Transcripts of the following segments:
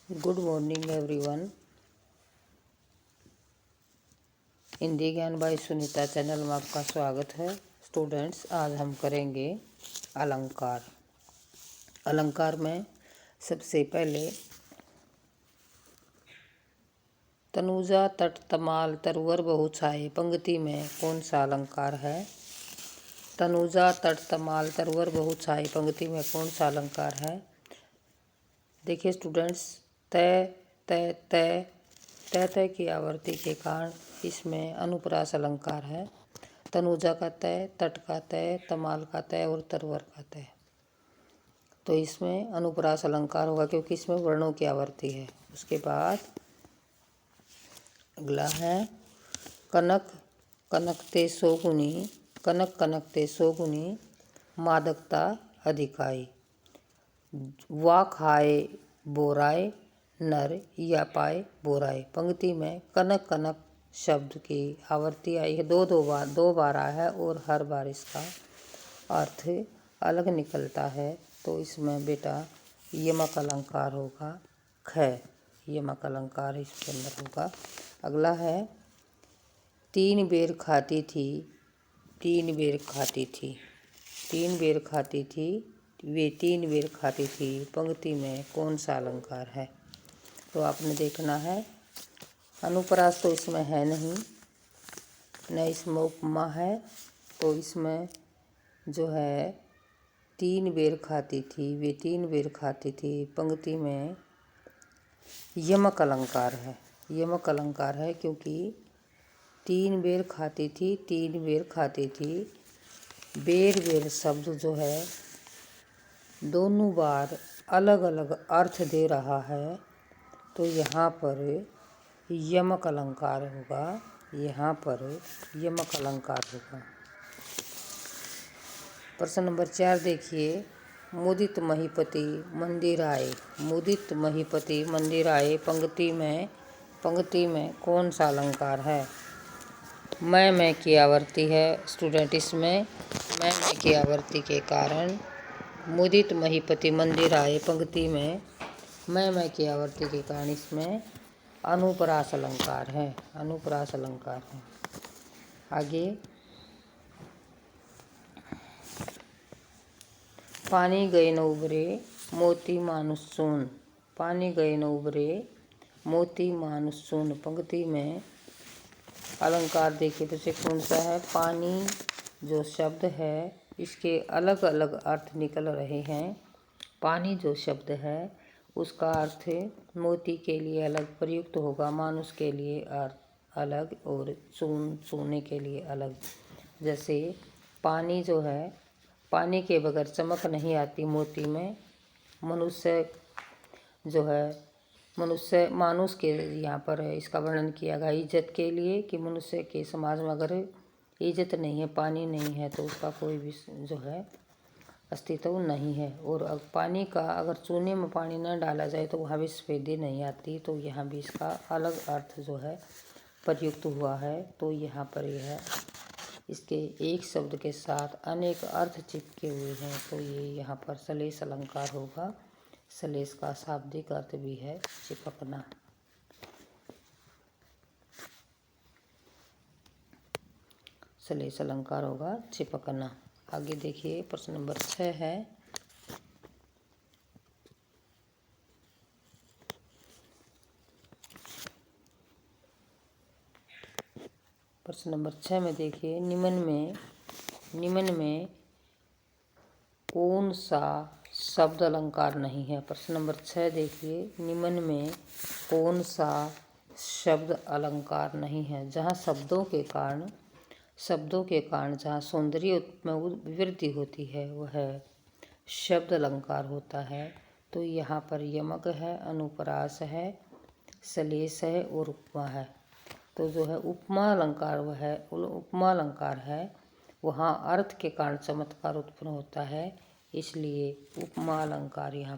Good morning everyone. Hindi ज्ञान bye Sunita channel में आपका स्वागत है। स्टूडेंट्स, आज हम करेंगे अलंकार। अलंकार में सबसे पहले तनुजा तट तमाल तरवर बहुछाए पंक्ति में कौन सा अलंकार है? तनुजा तट तमाल तरवर बहुछाए पंक्ति में कौन सा अलंकार है? देखिए स्टूडेंट्स, तय तय तय तय तय की आवृत्ति के कारण इसमें अनुप्रास अलंकार है। तनुजा का तय, तट का तय, तमाल का तय और तरवर का तय, तो इसमें अनुप्रास अलंकार होगा क्योंकि इसमें वर्णों की आवृत्ति है। उसके बाद अगला है कनक कनकते सोगुनी, कनक कनकते सोगुनी मादकता अधिकाई। वा खाए बोराए नर या पाए बोराए पंक्ति में कनक कनक शब्द की आवृत्ति आई है, दो बार आया है और हर बार इसका अर्थ अलग निकलता है। तो इसमें बेटा यमक अलंकार होगा ख, यमक अलंकार इसके अंदर होगा। अगला है तीन बेर खाती थी, तीन बेर खाती थी, तीन बेर खाती थी, वे तीन बेर खाती थी पंक्ति में कौन सा अलंकार है? तो आपने देखना है, अनुप्रास तो इसमें है नहीं, न इसमें उपमा है, तो इसमें जो है तीन बेर खाती थी, वे तीन बेर खाती थी पंक्ति में यमक अलंकार है। यमक अलंकार है क्योंकि तीन बेर खाती थी, तीन बेर खाती थी, बेर बेर शब्द जो है दोनों बार अलग अलग अर्थ दे रहा है, तो यहाँ पर यमक अलंकार होगा, यहाँ पर यमक अलंकार होगा। प्रश्न नंबर 4 देखिए, मुदित महीपति मंदिर आए, मुदित महीपति मंदिर आए पंक्ति में कौन सा अलंकार है? मैं की आवृत्ति है स्टूडेंट, इसमें मैं की आवृत्ति के कारण मुदित महीपति मंदिर आए पंक्ति में मैं की आवृत्ति के कारण इसमें अनुप्रास अलंकार है, अनुप्रास अलंकार है। आगे पानी गए न उबरे मोती मानुष सोन, पानी गए न उबरे मोती मानुष सोन पंक्ति में अलंकार देखिए तो कौन सा है? पानी जो शब्द है इसके अलग अलग अर्थ निकल रहे हैं। पानी जो शब्द है उसका अर्थ मोती के लिए अलग प्रयुक्त होगा, मानुष के लिए अलग और सोने के लिए अलग। जैसे पानी जो है, पानी के बगैर चमक नहीं आती मोती में। मनुष्य जो है, मनुष्य मानुष के यहाँ पर इसका वर्णन किया गया इज्जत के लिए कि मनुष्य के समाज में अगर इज्जत नहीं है, पानी नहीं है, तो उसका कोई भी जो है अस्तित्व नहीं है। और अब पानी का अगर चूने में पानी न डाला जाए तो वहाँ भी सफ़ेदी नहीं आती, तो यहाँ भी इसका अलग अर्थ जो है प्रयुक्त हुआ है। तो यहाँ पर यह इसके एक शब्द के साथ अनेक अर्थ चिपके हुए हैं, तो ये यहाँ पर सलेश अलंकार होगा। सलेश का शाब्दिक अर्थ भी है चिपकना। सलेश अलंकार होगा चिपकना। आगे देखिए प्रश्न नंबर 6 है, प्रश्न नंबर 6 में देखिए निम्न में कौन सा शब्द अलंकार नहीं है? प्रश्न नंबर 6 देखिए, निम्न में कौन सा शब्द अलंकार नहीं है? जहाँ शब्दों के कारण जहाँ सौंदर्य में वृद्धि होती है वह शब्द अलंकार होता है। तो यहाँ पर यमक है, अनुप्रास है, सलेश है और उपमा है। तो जो है उपमा अलंकार वह है, उपमा अलंकार है, वहाँ अर्थ के कारण चमत्कार उत्पन्न होता है, इसलिए उपमा अलंकार यहाँ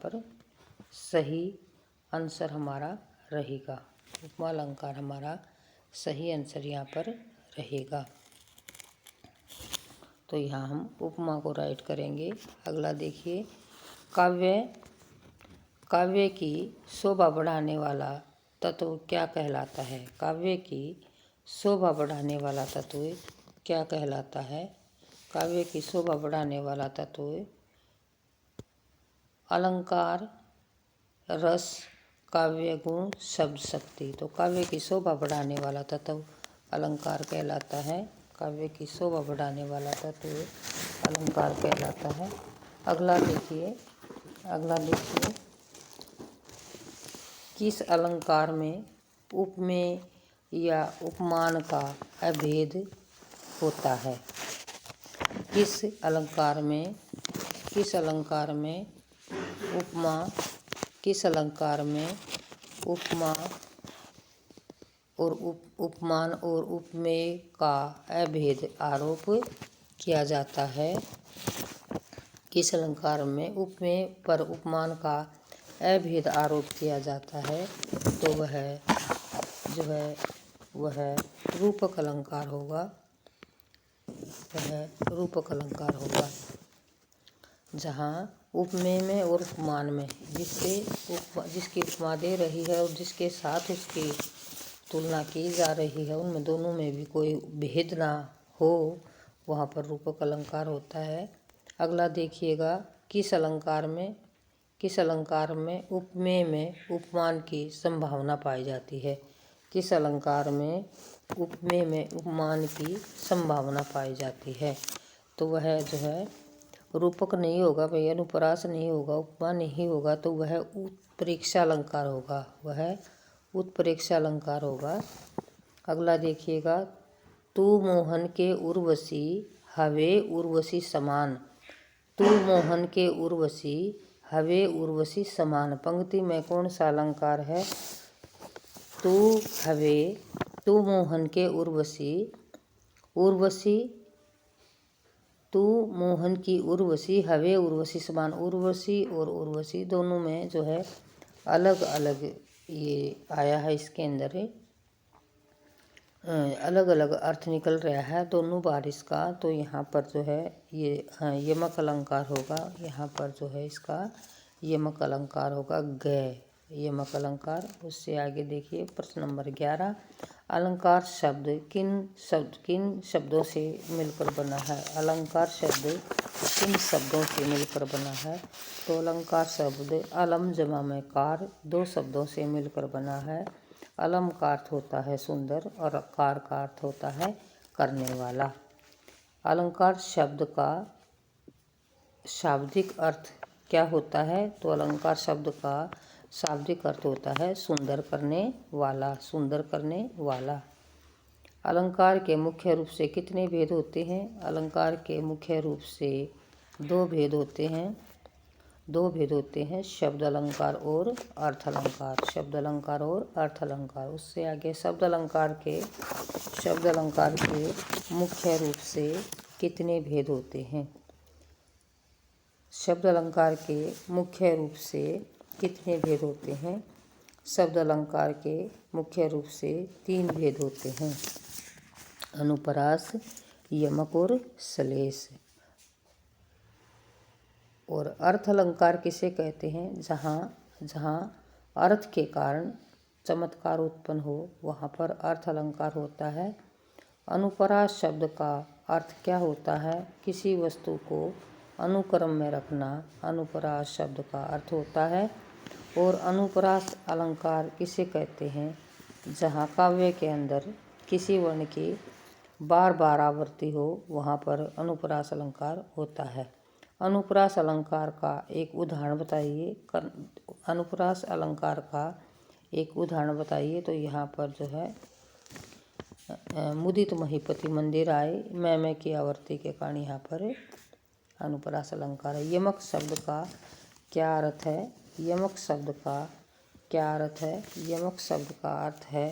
पर सही आंसर हमारा रहेगा। उपमा अलंकार हमारा सही आंसर यहाँ पर रहेगा। तो यहाँ हम उपमा को राइट करेंगे। अगला देखिए, काव्य काव्य की शोभा बढ़ाने वाला तत्व क्या कहलाता है? काव्य की शोभा बढ़ाने वाला तत्व क्या कहलाता है? काव्य की शोभा बढ़ाने वाला तत्व अलंकार, रस, काव्य गुण, शब्द शक्ति। तो काव्य की शोभा बढ़ाने वाला तत्व अलंकार कहलाता है। काव्य की शोभा बढ़ाने वाला तत्व अलंकार कहलाता है। अगला देखिए किस अलंकार में उपमेय या उपमान का अभेद होता है? किस अलंकार में उपमा और उपमान और उपमेय का अभेद आरोप किया जाता है? किस अलंकार में उपमेय पर उपमान का अभेद आरोप किया जाता है? तो वह रूपक अलंकार होगा। जहाँ उपमेय में और उपमान में जिसकी उपमा दे रही है और जिसके साथ उसकी तुलना की जा रही है, उनमें दोनों में भी कोई भेद ना हो, वहाँ पर रूपक अलंकार होता है। अगला देखिएगा किस अलंकार में उपमेय में उपमान की संभावना पाई जाती है? किस अलंकार में उपमेय में उपमान की संभावना पाई जाती है? तो वह जो है रूपक नहीं होगा भाई, अनुप्रास नहीं होगा, उपमा नहीं होगा, तो वह उत्प्रेक्षा अलंकार होगा। अगला देखिएगा तू मोहन के उर्वशी हवे उर्वशी समान। तू मोहन के उर्वशी हवे उर्वशी समान पंक्ति में कौन सा अलंकार है? तू मोहन के उर्वशी तू मोहन की उर्वशी हवे उर्वशी समान। उर्वशी और उर्वशी दोनों में जो है अलग अलग ये आया है, इसके अंदर अलग अलग अर्थ निकल रहा है दोनों बार इसका। तो यहाँ पर जो है ये यमक अलंकार होगा। यहाँ पर जो है इसका यमक अलंकार होगा यमक अलंकार। उससे आगे देखिए प्रश्न नंबर 11 अलंकार शब्द किन शब्दों से मिलकर बना है? अलंकार शब्द किन शब्दों से मिलकर बना है? तो अलंकार शब्द अलम जमा में कार 2 शब्दों से मिलकर बना है। अलम का अर्थ होता है सुंदर और कार का अर्थ होता है करने वाला। अलंकार शब्द का शाब्दिक अर्थ क्या होता है? तो अलंकार शब्द का शाब्दिक अर्थ होता है सुंदर करने वाला। अलंकार के मुख्य रूप से कितने भेद होते हैं? अलंकार के मुख्य रूप से 2 भेद होते हैं, शब्द अलंकार और अर्थ अलंकार। उससे आगे शब्द अलंकार के मुख्य रूप से कितने भेद होते हैं? शब्द अलंकार के मुख्य रूप से कितने भेद होते हैं? शब्द अलंकार के मुख्य रूप से 3 भेद होते हैं, अनुप्रास, यमक और श्लेष। और अर्थ अलंकार किसे कहते हैं? जहाँ अर्थ के कारण चमत्कार उत्पन्न हो, वहाँ पर अर्थ अलंकार होता है। अनुप्रास शब्द का अर्थ क्या होता है? किसी वस्तु को अनुक्रम में रखना अनुप्रास शब्द का अर्थ होता है। और अनुप्रास अलंकार किसे कहते हैं? जहाँ काव्य के अंदर किसी वर्ण की बार बार आवृत्ति हो, वहाँ पर अनुप्रास अलंकार होता है। अनुप्रास अलंकार का एक उदाहरण बताइए। अनुप्रास अलंकार का एक उदाहरण बताइए। तो यहाँ पर जो है मुदित महीपति मंदिर आए मैं की आवृत्ति के कारण यहाँ पर अनुप्रास अलंकार है। यमक शब्द का क्या अर्थ है? यमक शब्द का अर्थ है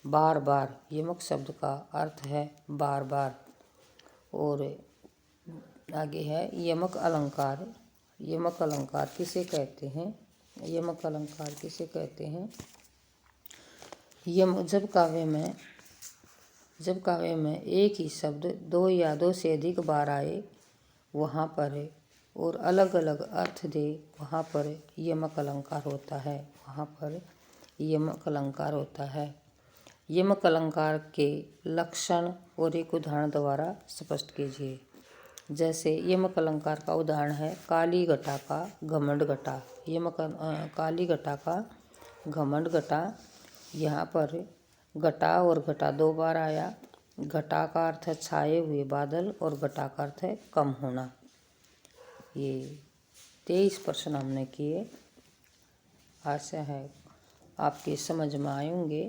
बार बार। यमक शब्द का अर्थ है बार बार। और आगे है यमक अलंकार। यमक अलंकार किसे कहते हैं? जब काव्य में एक ही शब्द 2 या 2 से अधिक बार आए, वहाँ पर और अलग अलग अर्थ दे, वहाँ पर यमक अलंकार होता है। वहाँ पर यमक अलंकार होता है। यमक अलंकार के लक्षण और एक उदाहरण द्वारा स्पष्ट कीजिए। जैसे यमक अलंकार का उदाहरण है काली घटा का घमंड घटा। यमक काली घटा का घमंड घटा। यहाँ पर घटा और घटा दो बार आया। घटा का अर्थ है छाए हुए बादल और घटा का अर्थ है कम होना। ये 23 प्रश्न हमने किए। आशा है आपके समझ में आए होंगे।